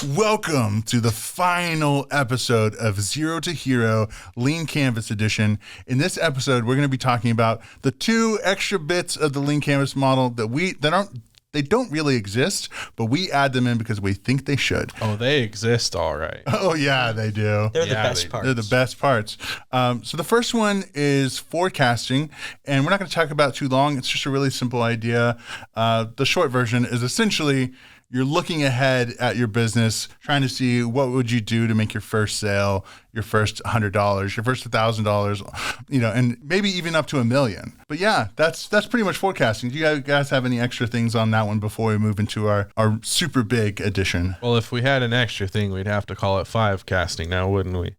Welcome to the final episode of Zero to Hero Lean Canvas Edition. In this episode, we're going to be talking about the 2 extra bits of the Lean Canvas model they don't really exist, but we add them in because we think they should. Oh, they exist, all right. Oh, yeah, they do. They're the best parts. They're the best parts. So the first one is forecasting, and we're not going to talk about it too long. It's just a really simple idea. The short version is essentially you're looking ahead at your business, trying to see what would you do to make your first sale, your first $100, your first $1,000, and maybe even up to $1 million. But yeah, that's pretty much forecasting. Do you guys have any extra things on that one before we move into our super big edition? Well, if we had an extra thing, we'd have to call it 5 casting now, wouldn't we?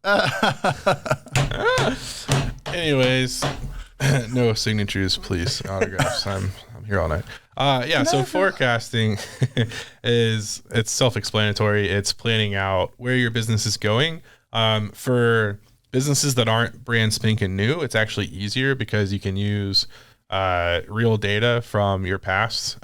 Anyways, no signatures, please. Autographs. I'm here all night. So forecasting it's self-explanatory. It's planning out where your business is going. For businesses that aren't brand spanking new, it's actually easier because you can use real data from your past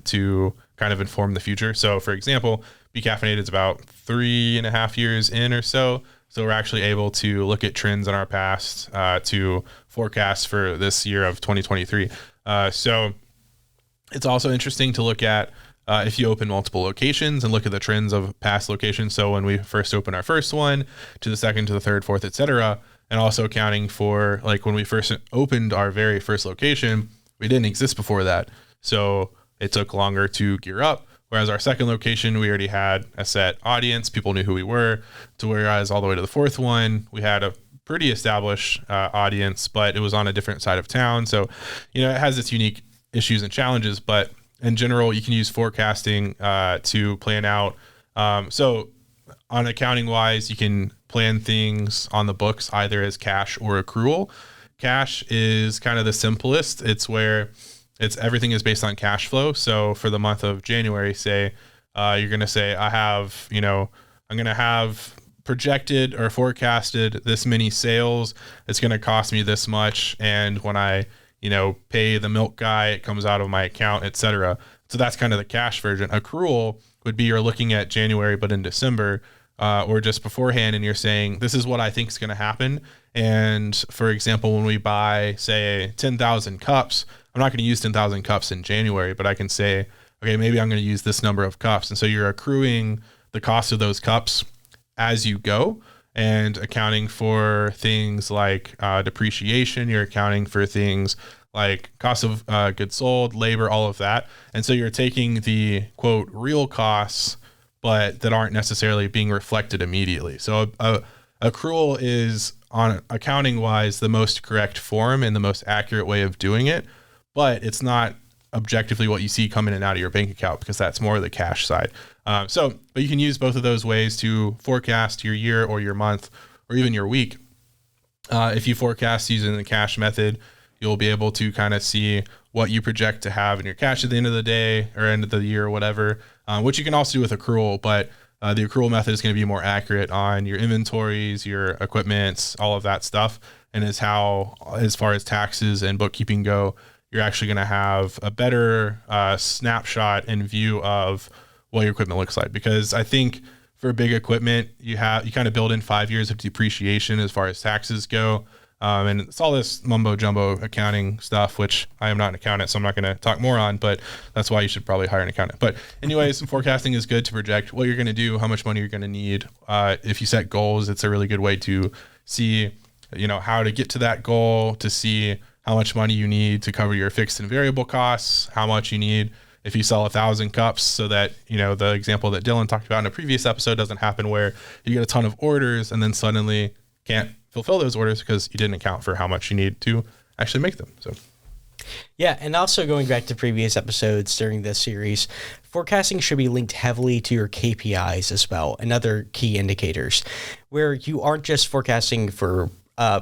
to kind of inform the future. So for example, Be Caffeinated is about 3.5 years in or so. So we're actually able to look at trends in our past to forecast for this year of 2023. So it's also interesting to look at if you open multiple locations and look at the trends of past locations. So when we first opened our first one to the second, to the third, fourth, etc., and also accounting for like when we first opened our very first location, we didn't exist before that. So it took longer to gear up. Whereas our second location, we already had a set audience. People knew who we were. To whereas all the way to the fourth one, we had a pretty established audience, but it was on a different side of town. So, it has its unique issues and challenges, but in general, you can use forecasting to plan out. So on accounting wise, you can plan things on the books either as cash or accrual. Cash is kind of the simplest. It's where everything is based on cash flow. So for the month of January, say, you're going to say, I'm going to have projected or forecasted this many sales. It's going to cost me this much. And when I pay the milk guy, it comes out of my account, etc. So that's kind of the cash version. Accrual would be you're looking at January, but in December, or just beforehand, and you're saying, this is what I think is going to happen. And for example, when we buy, say, 10,000 cups, I'm not going to use 10,000 cups in January, but I can say, okay, maybe I'm going to use this number of cups. And so you're accruing the cost of those cups as you go, and accounting for things like depreciation. You're accounting for things like cost of goods sold, labor, all of that. And so you're taking the quote real costs, but that aren't necessarily being reflected immediately. So accrual is, on accounting wise, the most correct form and the most accurate way of doing it, but it's not objectively what you see coming in and out of your bank account, because that's more the cash side. But you can use both of those ways to forecast your year or your month or even your week. If you forecast using the cash method, you'll be able to kind of see what you project to have in your cash at the end of the day or end of the year or whatever, which you can also do with accrual, but the accrual method is going to be more accurate on your inventories, your equipment, all of that stuff, and is how, as far as taxes and bookkeeping go, you're actually going to have a better snapshot and view of what your equipment looks like. Because I think for big equipment, you kind of build in 5 years of depreciation as far as taxes go. And it's all this mumbo jumbo accounting stuff, which I am not an accountant, so I'm not going to talk more on, but that's why you should probably hire an accountant. But anyways, forecasting is good to project what you're going to do, how much money you're going to need. If you set goals, it's a really good way to see, how to get to that goal, to see how much money you need to cover your fixed and variable costs, how much you need if you sell 1,000 cups, so that, the example that Dylan talked about in a previous episode doesn't happen, where you get a ton of orders and then suddenly can't fulfill those orders because you didn't account for how much you need to actually make them. So yeah, and also going back to previous episodes during this series, forecasting should be linked heavily to your KPIs as well and other key indicators, where you aren't just forecasting for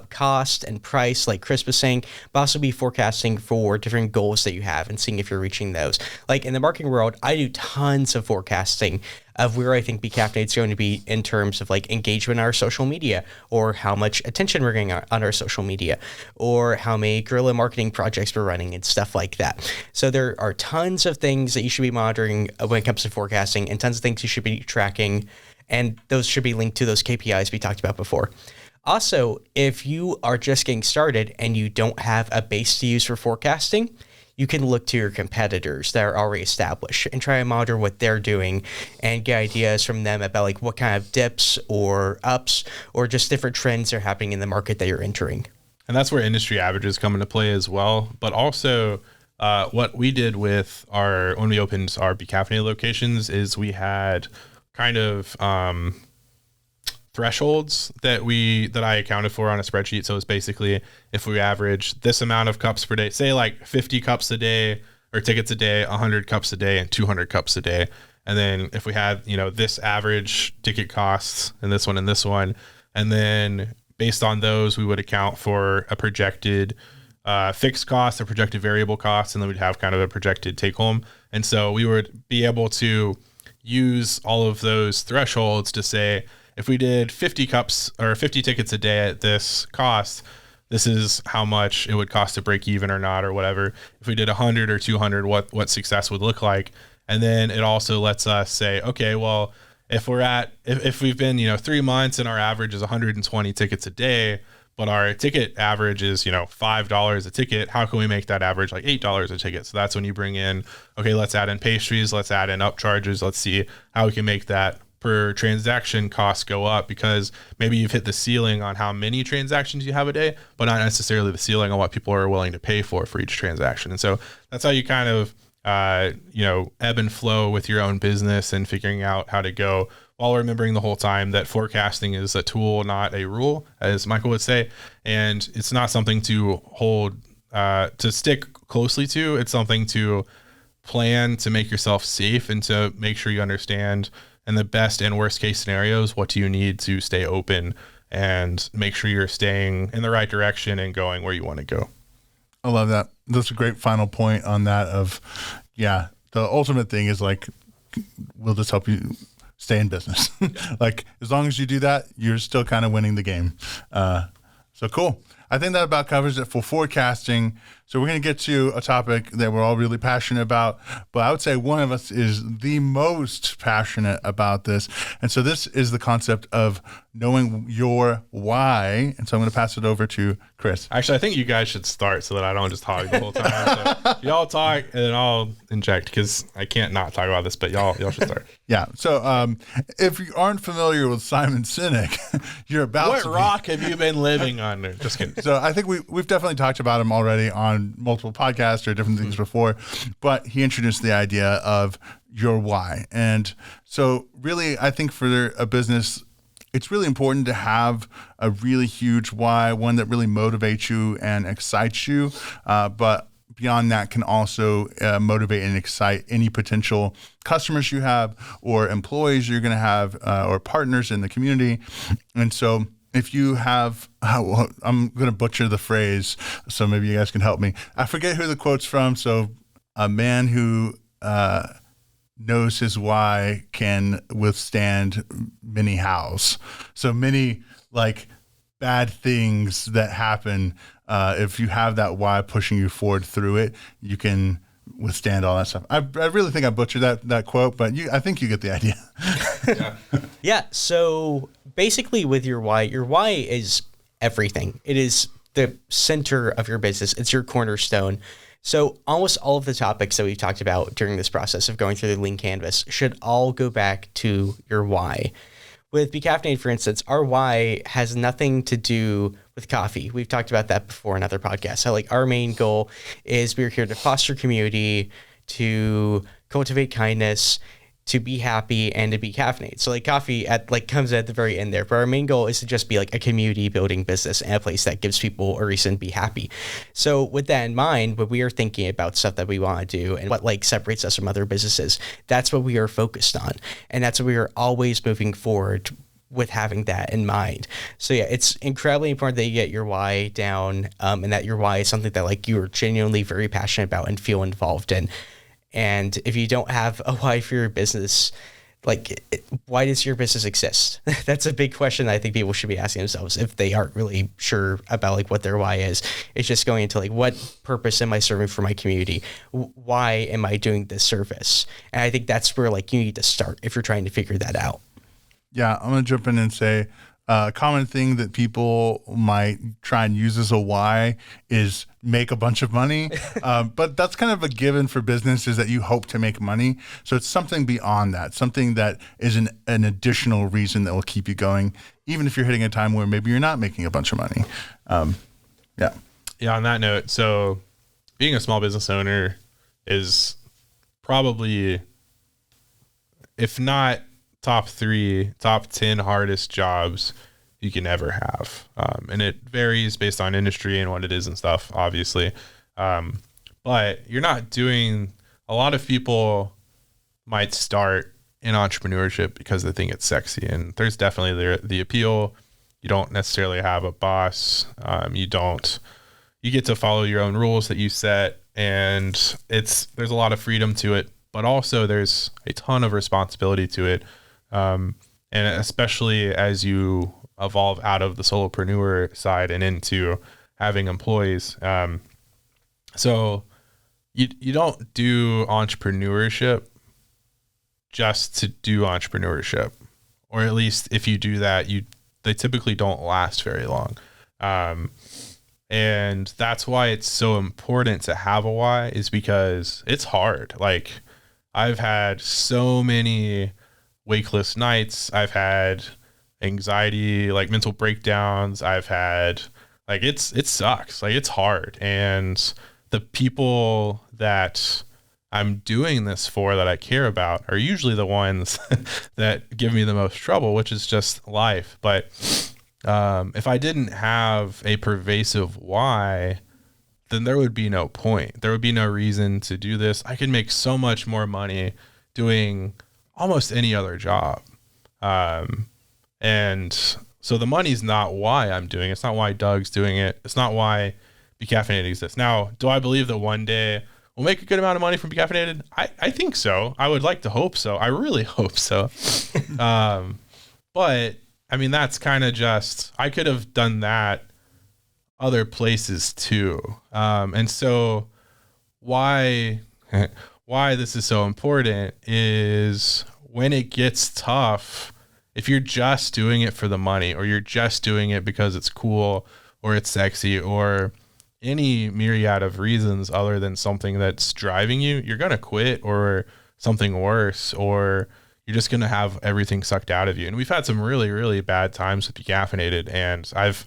cost and price, like Chris was saying, but also be forecasting for different goals that you have and seeing if you're reaching those. Like in the marketing world, I do tons of forecasting of where I think Becaffeinate is going to be in terms of like engagement on our social media, or how much attention we're getting on our social media, or how many guerrilla marketing projects we're running and stuff like that. So there are tons of things that you should be monitoring when it comes to forecasting, and tons of things you should be tracking, and those should be linked to those KPIs we talked about before. Also, if you are just getting started and you don't have a base to use for forecasting, you can look to your competitors that are already established and try to monitor what they're doing and get ideas from them about like what kind of dips or ups or just different trends are happening in the market that you're entering. And that's where industry averages come into play as well. But also what we did with when we opened our Becaffeinate locations is we had kind of thresholds that I accounted for on a spreadsheet. So it's basically if we average this amount of cups per day, say like 50 cups a day or tickets a day, 100 cups a day, and 200 cups a day. And then if we had, this average ticket costs and this one, and then based on those, we would account for a projected fixed cost, a projected variable cost, and then we'd have kind of a projected take home. And so we would be able to use all of those thresholds to say, if we did 50 cups or 50 tickets a day at this cost, this is how much it would cost to break even or not, or whatever. If we did 100 or 200, what success would look like. And then it also lets us say, okay, well, if we've been, 3 months and our average is 120 tickets a day, but our ticket average is, $5 a ticket, how can we make that average like $8 a ticket? So that's when you bring in, okay, let's add in pastries, let's add in upcharges, let's see how we can make that per transaction costs go up, because maybe you've hit the ceiling on how many transactions you have a day, but not necessarily the ceiling on what people are willing to pay for each transaction. And so that's how you kind of, ebb and flow with your own business and figuring out how to go, while remembering the whole time that forecasting is a tool, not a rule, as Michael would say. And it's not something to hold, to stick closely to. It's something to plan to make yourself safe and to make sure you understand in the best and worst case scenarios, what do you need to stay open and make sure you're staying in the right direction and going where you want to go. I love that. That's a great final point on that of, the ultimate thing is like, we'll just help you stay in business. Like, as long as you do that, you're still kind of winning the game. So cool. I think that about covers it for forecasting. So we're going to get to a topic that we're all really passionate about, but I would say one of us is the most passionate about this. And so this is the concept of knowing your why. And so I'm going to pass it over to Chris. Actually, I think you guys should start so that I don't just talk the whole time. So y'all talk and then I'll inject, because I can't not talk about this, but y'all should start. Yeah. So if you aren't familiar with Simon Sinek, you're about What rock have you been living under? Just kidding. So I think we've definitely talked about him already on multiple podcasts or different things before, but he introduced the idea of your why. And so really, I think for a business, it's really important to have a really huge why, one that really motivates you and excites you. But beyond that can also motivate and excite any potential customers you have or employees you're going to have or partners in the community. And so if you have, I'm going to butcher the phrase, so maybe you guys can help me. I forget who the quote's from. So a man who knows his why can withstand many hows. So many like bad things that happen. If you have that why pushing you forward through it, you can withstand all that stuff. I really think I butchered that quote, but I think you get the idea. Yeah. So basically with your why is everything. It is the center of your business. It's your cornerstone. So almost all of the topics that we've talked about during this process of going through the lean canvas should all go back to your why. With Becaffeinate, for instance, our why has nothing to do with coffee. We've talked about that before in other podcasts. So like our main goal is we're here to foster community, to cultivate kindness, to be happy, and to be caffeinate. So like coffee comes at the very end there, but our main goal is to just be like a community building business and a place that gives people a reason to be happy. So with that in mind, when we are thinking about stuff that we want to do and what like separates us from other businesses, that's what we are focused on. And that's what we are always moving forward with having that in mind. So yeah, it's incredibly important that you get your why down, and that your why is something that like you are genuinely very passionate about and feel involved in. And if you don't have a why for your business, why does your business exist? That's a big question that I think people should be asking themselves if they aren't really sure about like what their why is. It's just going into like, what purpose am I serving for my community? Why am I doing this service? And I think that's where like you need to start if you're trying to figure that out. Yeah, I'm going to jump in and say a common thing that people might try and use as a why is make a bunch of money. But that's kind of a given for business, is that you hope to make money. So it's something beyond that, something that is an additional reason that will keep you going, even if you're hitting a time where maybe you're not making a bunch of money. Yeah. Yeah. On that note, so being a small business owner is probably, if not top 10 hardest jobs you can ever have. And it varies based on industry and what it is and stuff, obviously. But you're not doing, a lot of people might start in entrepreneurship because they think it's sexy, and there's definitely the appeal. You don't necessarily have a boss. You get to follow your own rules that you set, and there's a lot of freedom to it, but also there's a ton of responsibility to it. And especially as you evolve out of the solopreneur side and into having employees. So you don't do entrepreneurship just to do entrepreneurship, or at least if you do that, they typically don't last very long. And that's why it's so important to have a why, is because it's hard. Like, I've had so many wakeless nights. I've had anxiety, like mental breakdowns. I've had it sucks. Like, it's hard. And the people that I'm doing this for, that I care about, are usually the ones that give me the most trouble, which is just life. But if I didn't have a pervasive why, then there would be no point. There would be no reason to do this. I could make so much more money doing almost any other job. And so the money's not why I'm doing it. It's not why Doug's doing it. It's not why Be Caffeinated exists. Now, do I believe that one day we'll make a good amount of money from Be Caffeinated? I think so. I would like to hope so. I really hope so. But I mean, that's kind of just, I could have done that other places too. And so why this is so important is, when it gets tough, if you're just doing it for the money, or you're just doing it because it's cool or it's sexy or any myriad of reasons other than something that's driving you, you're going to quit, or something worse, or you're just going to have everything sucked out of you. And we've had some really, really bad times with Be Caffeinated. And I've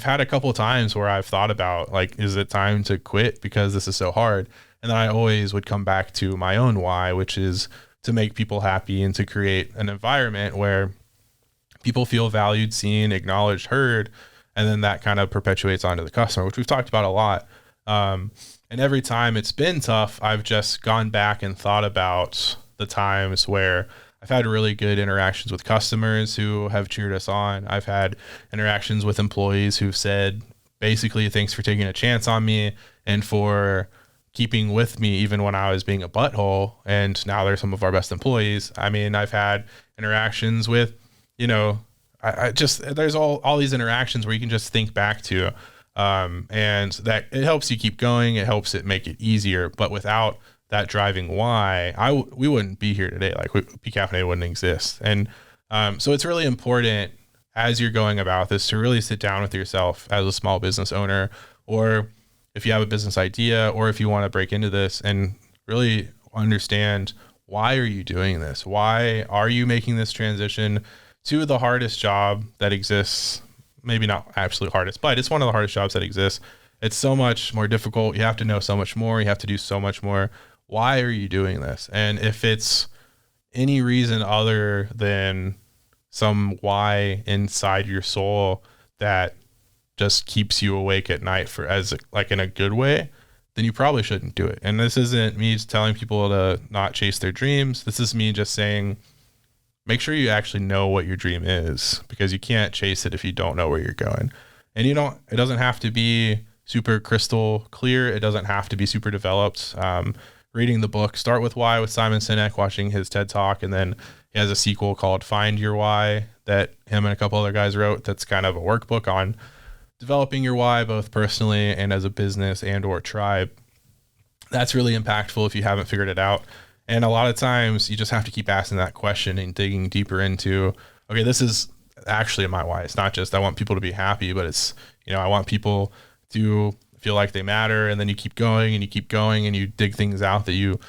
had a couple of times where I've thought about, like, is it time to quit because this is so hard? And then I always would come back to my own why, which is to make people happy and to create an environment where people feel valued, seen, acknowledged, heard. And then that kind of perpetuates onto the customer, which we've talked about a lot. And every time it's been tough, I've just gone back and thought about the times where I've had really good interactions with customers who have cheered us on. I've had interactions with employees who've said, basically, thanks for taking a chance on me and for keeping with me even when I was being a butthole. And now they're some of our best employees. I mean, I've had interactions with, I just, there's all these interactions where you can just think back to, and that it helps you keep going. It helps it make it easier. But without that driving why, we wouldn't be here today. Like, Be Caffeinated wouldn't exist. And so it's really important, as you're going about this, to really sit down with yourself as a small business owner, or if you have a business idea, or if you want to break into this, and really understand, why are you doing this? Why are you making this transition to the hardest job that exists? Maybe not absolute hardest, but it's one of the hardest jobs that exists. It's so much more difficult. You have to know so much more. You have to do so much more. Why are you doing this? And if it's any reason other than some why inside your soul that just keeps you awake at night like in a good way, then you probably shouldn't do it. And this isn't me just telling people to not chase their dreams. This is me just saying, make sure you actually know what your dream is, because you can't chase it if you don't know where you're going. And it doesn't have to be super crystal clear. It doesn't have to be super developed. Reading the book Start With Why with Simon Sinek, watching his TED Talk, and then He has a sequel called Find Your Why that him and a couple other guys wrote. That's kind of a workbook on developing your why, both personally and as a business and or tribe. That's really impactful if you haven't figured it out. And a lot of times you just have to keep asking that question and digging deeper into, okay, this is actually my why. It's not just I want people to be happy, but it's, I want people to feel like they matter. And then you keep going and you keep going and you dig things out that you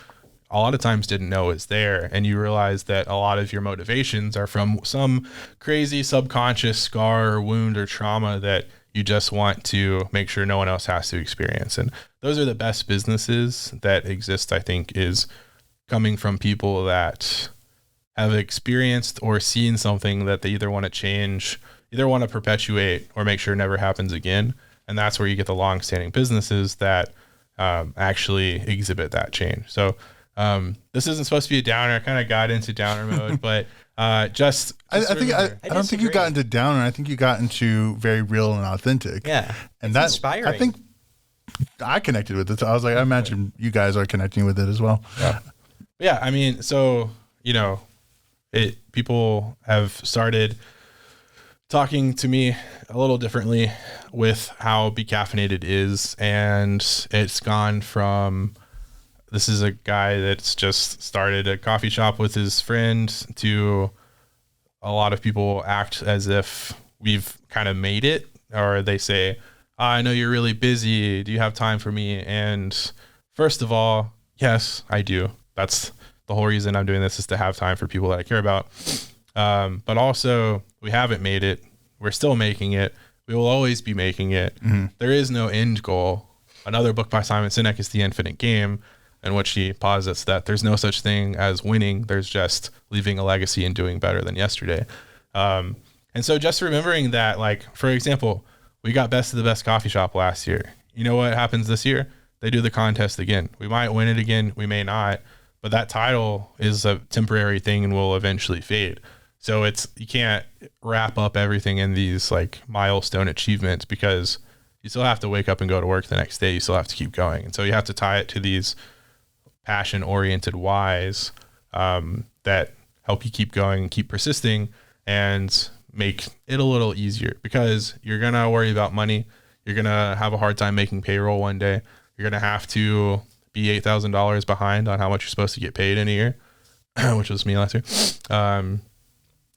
a lot of times didn't know is there. And you realize that a lot of your motivations are from some crazy subconscious scar or wound or trauma that you just want to make sure no one else has to experience. And those are the best businesses that exist, I think, is coming from people that have experienced or seen something that they either want to change, either want to perpetuate or make sure never happens again. And that's where you get the long-standing businesses that actually exhibit that change. So this isn't supposed to be a downer. I kind of got into downer mode, but I don't think you got into downer. I think you got into very real and authentic. Yeah. And that's inspiring. I think I connected with it. So I was like, I imagine you guys are connecting with it as well. Yeah. Yeah. I mean, so, people have started talking to me a little differently with how becaffeinated is. And it's gone from, this is a guy that's just started a coffee shop with his friend, to a lot of people act as if we've kind of made it, or they say, I know you're really busy. Do you have time for me? And first of all, yes, I do. That's the whole reason I'm doing this, is to have time for people that I care about. But also, we haven't made it. We're still making it. We will always be making it. Mm-hmm. There is no end goal. Another book by Simon Sinek is The Infinite Game, in which he posits that there's no such thing as winning. There's just leaving a legacy and doing better than yesterday. And so just remembering that, like, for example, we got Best of the Best Coffee Shop last year. You know what happens this year? They do the contest again. We might win it again. We may not. But that title is a temporary thing and will eventually fade. So you can't wrap up everything in these like milestone achievements, because you still have to wake up and go to work the next day. You still have to keep going. And so you have to tie it to these passion oriented whys that help you keep going, keep persisting, and make it a little easier, because you're going to worry about money. You're going to have a hard time making payroll one day. You're going to have to be $8,000 behind on how much you're supposed to get paid in a year, which was me last year.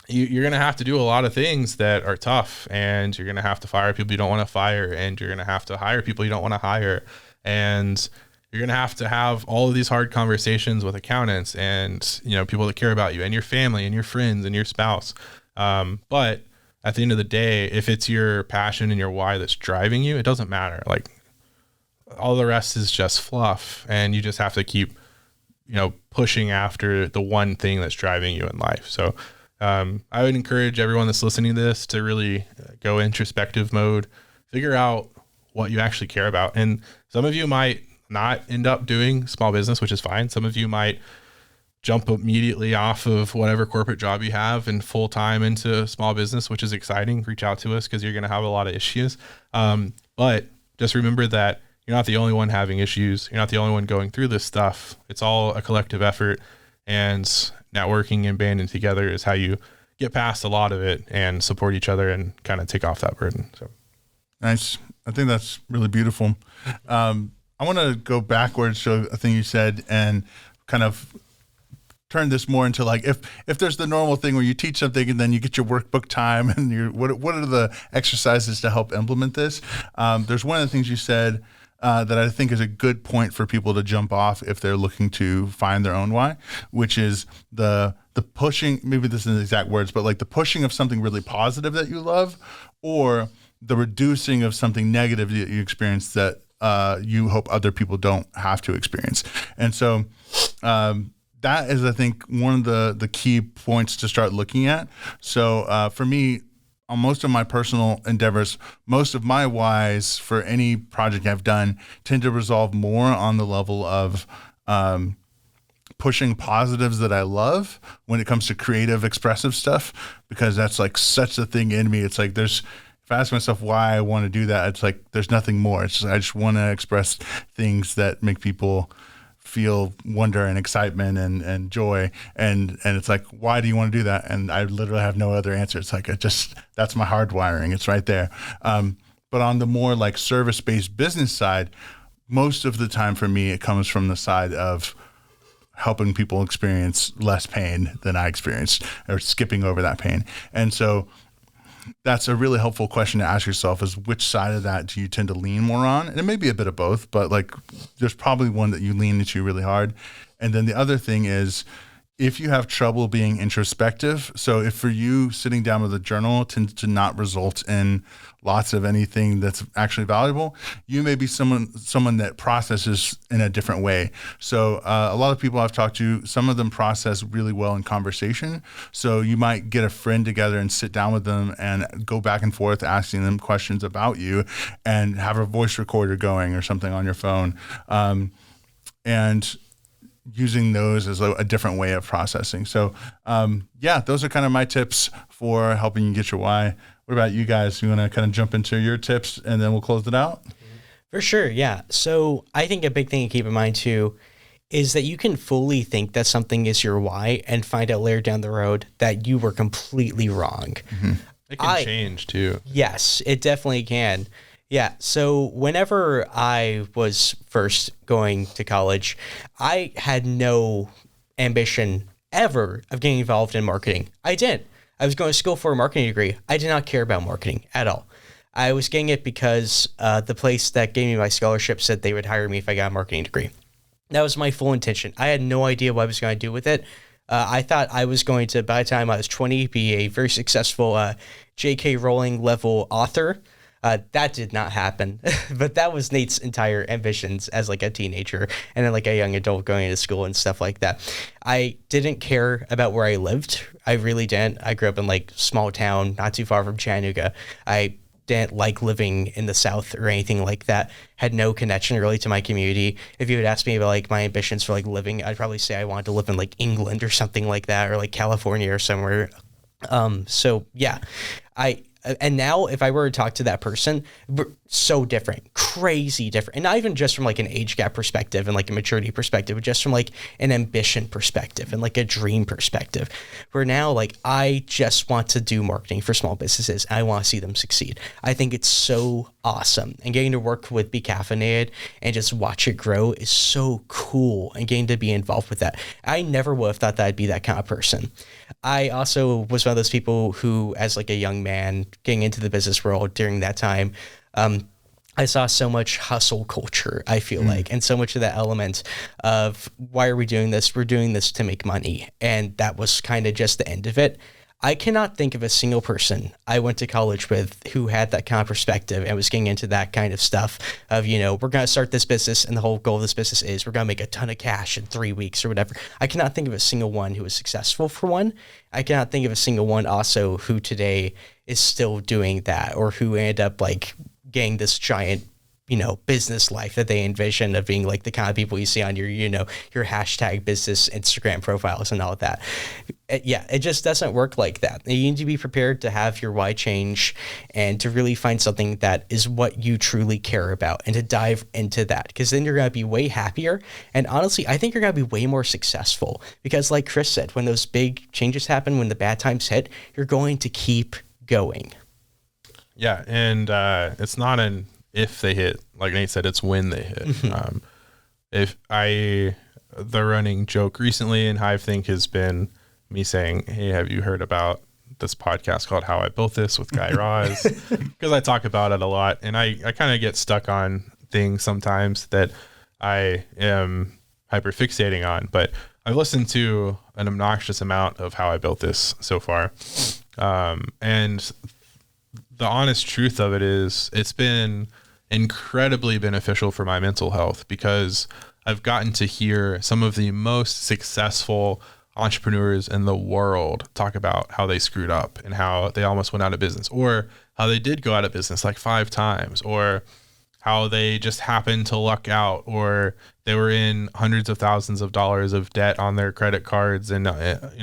You're going to have to do a lot of things that are tough, and you're going to have to fire people you don't want to fire, and you're going to have to hire people you don't want to hire. And you're going to have all of these hard conversations with accountants and, people that care about you and your family and your friends and your spouse. But at the end of the day, if it's your passion and your why that's driving you, it doesn't matter. Like, all the rest is just fluff, and you just have to keep, pushing after the one thing that's driving you in life. So, I would encourage everyone that's listening to this to really go introspective mode, figure out what you actually care about. And some of you might not end up doing small business, which is fine. Some of you might jump immediately off of whatever corporate job you have and full time into small business, which is exciting. Reach out to us, because you're going to have a lot of issues. But just remember that you're not the only one having issues. You're not the only one going through this stuff. It's all a collective effort, and networking and banding together is how you get past a lot of it and support each other and kind of take off that burden. So nice. I think that's really beautiful. I want to go backwards to a thing you said and kind of turn this more into like, if there's the normal thing where you teach something and then you get your workbook time and what are the exercises to help implement this? There's one of the things you said that I think is a good point for people to jump off if they're looking to find their own why, which is the pushing, maybe this isn't the exact words, but like the pushing of something really positive that you love, or the reducing of something negative that you experience that you hope other people don't have to experience. And so that is, I think, one of the key points to start looking at. So for me, on most of my personal endeavors, most of my whys for any project I've done tend to resolve more on the level of pushing positives that I love when it comes to creative, expressive stuff, because that's like such a thing in me. It's like if I ask myself why I want to do that, it's like there's nothing more. It's just, I just want to express things that make people feel wonder and excitement and joy. And it's like, why do you want to do that? And I literally have no other answer. It's like, that's my hardwiring. It's right there. But on the more like service-based business side, most of the time for me, it comes from the side of helping people experience less pain than I experienced, or skipping over that pain. And so that's a really helpful question to ask yourself, is which side of that do you tend to lean more on? And it may be a bit of both, but like there's probably one that you lean into really hard. And then the other thing is, if you have trouble being introspective, so if for you sitting down with a journal tends to not result in lots of anything that's actually valuable, you may be someone that processes in a different way. So a lot of people I've talked to, some of them process really well in conversation. So you might get a friend together and sit down with them and go back and forth asking them questions about you, and have a voice recorder going or something on your phone. And using those as a different way of processing. So those are kind of my tips for helping you get your why. What about you guys? You want to kind of jump into your tips and then we'll close it out? For sure, yeah. So I think a big thing to keep in mind too is that you can fully think that something is your why and find out later down the road that you were completely wrong. Mm-hmm. It can change too. Yes, it definitely can. Yeah. So whenever I was first going to college, I had no ambition ever of getting involved in marketing. I didn't. I was going to school for a marketing degree. I did not care about marketing at all. I was getting it because the place that gave me my scholarship said they would hire me if I got a marketing degree. That was my full intention. I had no idea what I was going to do with it. I thought I was going to, by the time I was 20, be a very successful J.K. Rowling level author. That did not happen, but that was Nate's entire ambitions as like a teenager and then like a young adult going to school and stuff like that. I didn't care about where I lived. I really didn't. I grew up in like small town, not too far from Chattanooga. I didn't like living in the South or anything like that. Had no connection really to my community. If you would ask me about like my ambitions for like living, I'd probably say I wanted to live in like England or something like that, or like California or somewhere. So yeah, and now if I were to talk to that person, we're so different, crazy different. And not even just from like an age gap perspective and like a maturity perspective, but just from like an ambition perspective and like a dream perspective, where now like I just want to do marketing for small businesses. I want to see them succeed. I think it's so awesome. And getting to work with Be Caffeinated and just watch it grow is so cool, and getting to be involved with that. I never would have thought that I'd be that kind of person. I also was one of those people who, as like a young man getting into the business world during that time, I saw so much hustle culture, I feel like, and so much of that element of why are we doing this? We're doing this to make money. And that was kind of just the end of it. I cannot think of a single person I went to college with who had that kind of perspective and was getting into that kind of stuff of, you know, we're going to start this business and the whole goal of this business is we're going to make a ton of cash in 3 weeks or whatever. I cannot think of a single one who was successful for one. I cannot think of a single one also who today is still doing that, or who ended up like getting this giant, you know, business life that they envision of being like the kind of people you see on your, you know, your hashtag business Instagram profiles and all of that. Yeah, it just doesn't work like that. You need to be prepared to have your why change and to really find something that is what you truly care about and to dive into that, because then you're going to be way happier. And honestly, I think you're going to be way more successful because like Chris said, when those big changes happen, when the bad times hit, you're going to keep going. Yeah. And it's not an if they hit, like Nate said, it's when they hit. The running joke recently in Hive Think has been me saying, hey, have you heard about this podcast called How I Built This with Guy Raz? Because I talk about it a lot, and I kind of get stuck on things sometimes that I am hyper fixating on, but I've listened to an obnoxious amount of How I Built This so far. And the honest truth of it is it's been incredibly beneficial for my mental health, because I've gotten to hear some of the most successful entrepreneurs in the world talk about how they screwed up and how they almost went out of business, or how they did go out of business like 5 times, or how they just happened to luck out, or they were in hundreds of thousands of dollars of debt on their credit cards and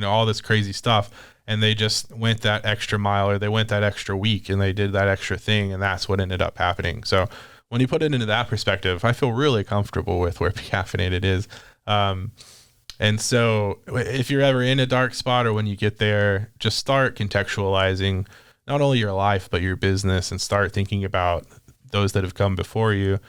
all this crazy stuff. And they just went that extra mile, or they went that extra week and they did that extra thing. And that's what ended up happening. So when you put it into that perspective, I feel really comfortable with where Be Caffeinated is. And so if you're ever in a dark spot or when you get there, just start contextualizing not only your life, but your business, and start thinking about those that have come before you,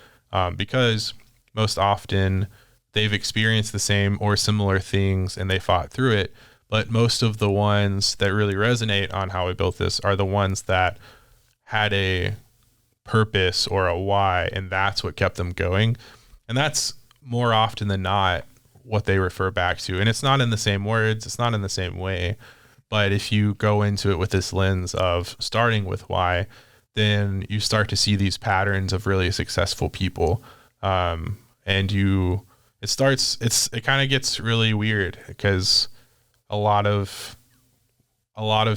because most often they've experienced the same or similar things and they fought through it. But most of the ones that really resonate on how we built this are the ones that had a purpose or a why, and that's what kept them going. And that's more often than not what they refer back to. And it's not in the same words, it's not in the same way. But if you go into it with this lens of starting with why, then you start to see these patterns of really successful people. And it kind of gets really weird, because a lot of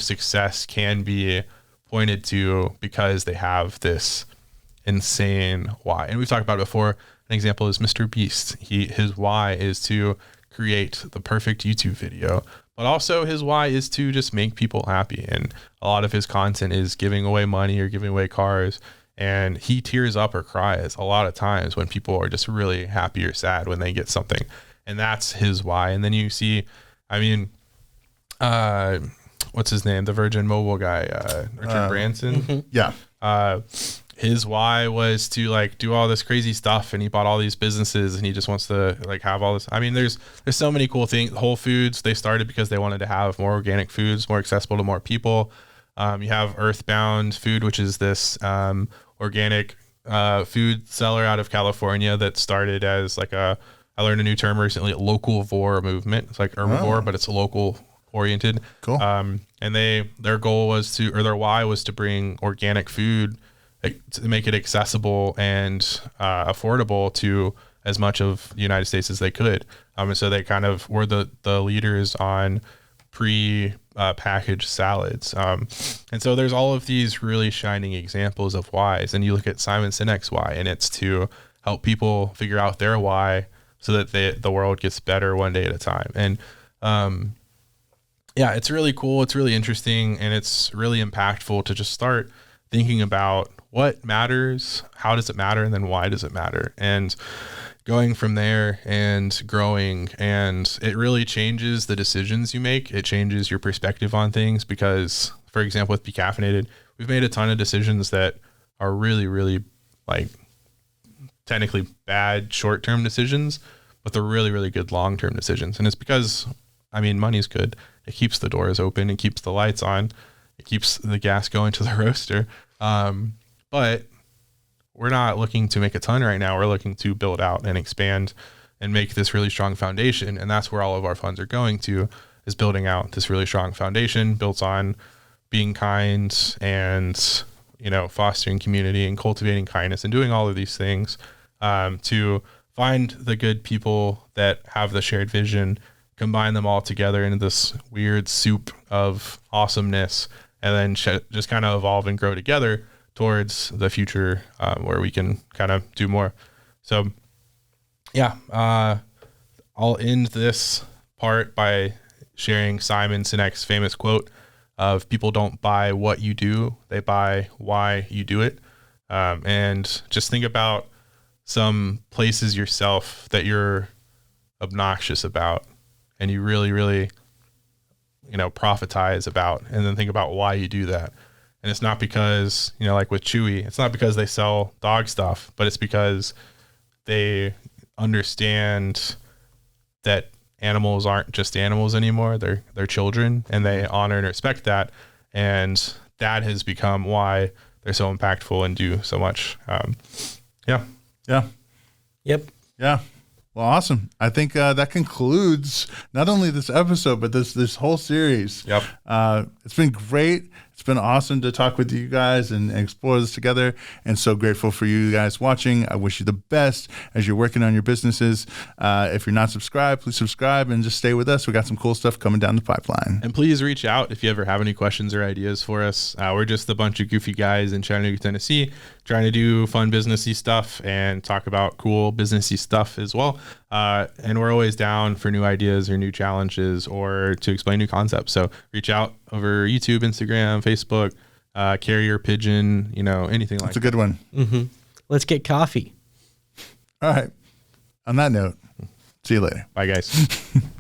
success can be pointed to because they have this insane why. And we've talked about it before. An example is Mr. Beast. His why is to create the perfect YouTube video, but also his why is to just make people happy. And a lot of his content is giving away money or giving away cars. And he tears up or cries a lot of times when people are just really happy or sad when they get something. And that's his why. And then you see, what's his name? The Virgin Mobile guy, Richard Branson. Mm-hmm. Yeah. His why was to like do all this crazy stuff, and he bought all these businesses, and he just wants to like have all this. I mean, there's so many cool things. Whole Foods, they started because they wanted to have more organic foods, more accessible to more people. You have Earthbound Food, which is this organic food seller out of California that started as like I learned a new term recently, localvore movement. It's like herbivore, but it's local oriented. Cool. And their goal was their why was to bring organic food, to make it accessible and affordable to as much of the United States as they could. And so they kind of were the leaders on packaged salads. And so there's all of these really shining examples of whys. And you look at Simon Sinek's why, and it's to help people figure out their why so that the world gets better one day at a time. And yeah, it's really cool. It's really interesting. And it's really impactful to just start thinking about what matters, how does it matter, and then why does it matter, and going from there and growing. And it really changes the decisions you make. It changes your perspective on things, because, for example, with Be Caffeinated, we've made a ton of decisions that are really, really like technically bad short-term decisions, but they're really, really good long-term decisions. And it's because, money's good. It keeps the doors open. It keeps the lights on. It keeps the gas going to the roaster. But we're not looking to make a ton right now. We're looking to build out and expand and make this really strong foundation. And that's where all of our funds are going to, is building out this really strong foundation built on being kind and, fostering community and cultivating kindness and doing all of these things, to find the good people that have the shared vision, combine them all together into this weird soup of awesomeness, and then just kind of evolve and grow together towards the future, where we can kind of do more. So yeah, I'll end this part by sharing Simon Sinek's famous quote of, people don't buy what you do, they buy why you do it. And just think about some places yourself that you're obnoxious about and you really, really, prophetize about, and then think about why you do that. And it's not because, like with Chewy, it's not because they sell dog stuff, but it's because they understand that animals aren't just animals anymore. They're children, and they honor and respect that. And that has become why they're so impactful and do so much. Yeah. Yep. Yeah. Well, awesome. I think that concludes not only this episode, but this whole series. Yep. It's been great. It's been awesome to talk with you guys and explore this together, and so grateful for you guys watching. I wish you the best as you're working on your businesses. If you're not subscribed, please subscribe and just stay with us. We got some cool stuff coming down the pipeline. And please reach out if you ever have any questions or ideas for us. We're just a bunch of goofy guys in Chattanooga, Tennessee, trying to do fun businessy stuff and talk about cool businessy stuff as well. And we're always down for new ideas or new challenges or to explain new concepts. So reach out over YouTube, Instagram, Facebook, carrier pigeon, anything like that. That's a good one. Mm-hmm. Let's get coffee. All right. On that note, See you later. Bye, guys.